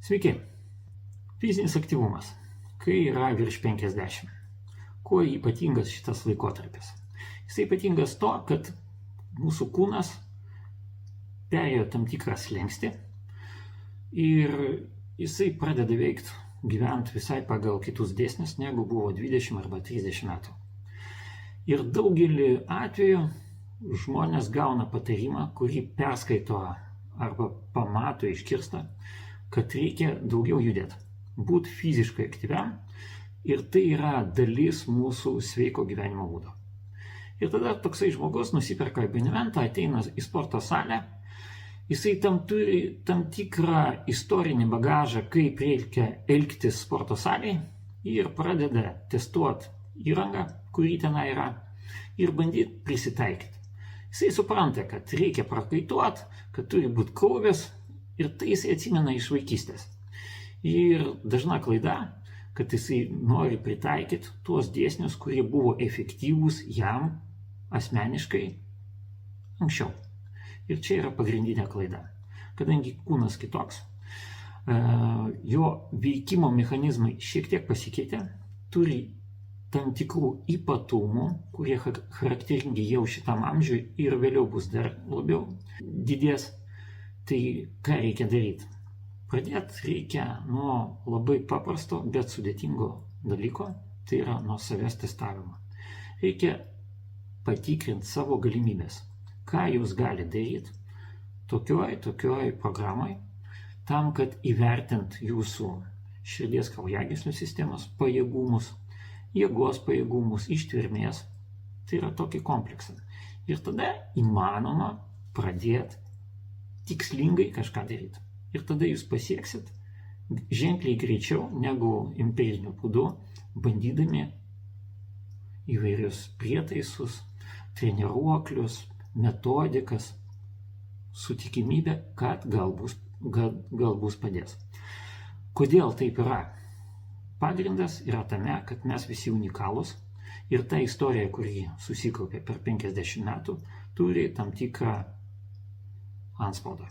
Sveiki. Fizinis aktyvumas. Kai yra virš 50. Kuo ypatingas šitas laikotarpis? Jis ypatingas to, kad mūsų kūnas perėjo tam tikrą slenkstį ir jisai pradeda veikti, gyventi visai pagal kitus dėsnius, negu buvo 20 arba 30 metų. Ir daugelį atvejų žmonės gauna patarimą, kurį perskaito arba pamato iškirsta, kad reikia daugiau judėti, būti fiziškai aktyviam, ir tai yra dalis mūsų sveiko gyvenimo būdo. Ir tada toksai žmogus nusiperka abonementą, ateina į sporto salę, jisai turi tam tikrą istorinį bagažą, kaip reikia elgtis sporto salėje, ir pradeda testuoti įrangą, kuri tenai yra, ir bandyti prisitaikyti. Jisai supranta, kad reikia prakaituoti, kad turi būti krūvis, ir tai jisai atsimena iš vaikystės. Ir dažna klaida, kad jisai nori pritaikyti tuos dėsnius, kurie buvo efektyvūs jam asmeniškai anksčiau. Ir čia yra pagrindinė klaida. Kadangi kūnas kitoks, jo veikimo mechanizmai šiek tiek pasikeitė, turi tam tikrų ypatumų, kurie charakteringi jau šitam amžiui ir vėliau bus dar labiau didės. Tai ką reikia daryti? Pradėti reikia nuo labai paprasto, bet sudėtingo dalyko, tai yra nuo savęs testavimo. Reikia patikrinti savo galimybės, ką jūs galite daryti tokioj programai, tam, kad įvertint jūsų širdies kraujagyslių sistemos pajėgumus, jėgos pajėgumus, ištvermės, tai yra tokį kompleksą. Ir tada įmanoma pradėti tikslingai kažką daryti. Ir tada jūs pasieksit ženkliai greičiau negu empiriniu būdu, bandydami įvairius prietaisus, treniruoklius, metodikas, su tikimybė, kad gal bus padės. Kodėl taip yra? Pagrindas yra tame, kad mes visi unikalūs ir ta istorija, kuri susikaupė per 50 metų, turi tam tikrą antspaudą.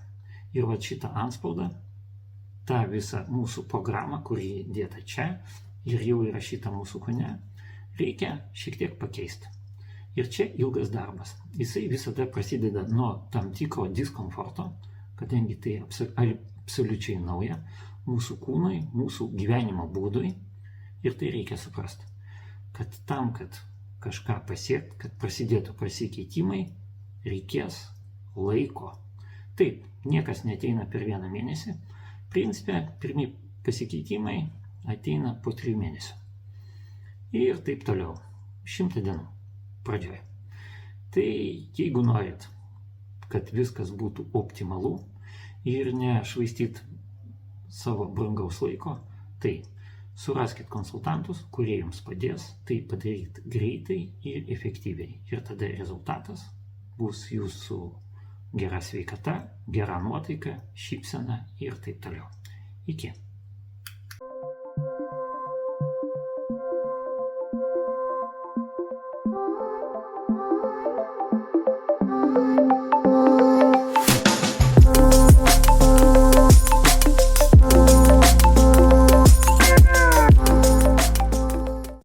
Ir va šitą antspaudą, tą visą mūsų programą, kuri dėta čia ir jau įrašyta mūsų kūne, reikia šiek tiek pakeisti. Ir čia ilgas darbas. Jisai visada prasideda nuo tam tikro diskomforto, kadangi tai absoliučiai nauja mūsų kūnui, mūsų gyvenimo būdui. Ir tai reikia suprasti, kad tam, kad kažką pasiekti, kad prasidėtų pasikeitimai, reikės laiko. Taip, niekas neateina per vieną mėnesį. Principe, pirmi pasikeitimai ateina po 3 mėnesių. Ir taip toliau. 100 dienų pradžioje. Tai jeigu norit, kad viskas būtų optimalu ir nešvaistyti savo brangaus laiko, tai suraskit konsultantus, kurie jums padės tai padaryti greitai ir efektyviai. Ir tada rezultatas bus jūsų gera sveikata, gera nuotaika, šypsena ir taip toliau. Iki.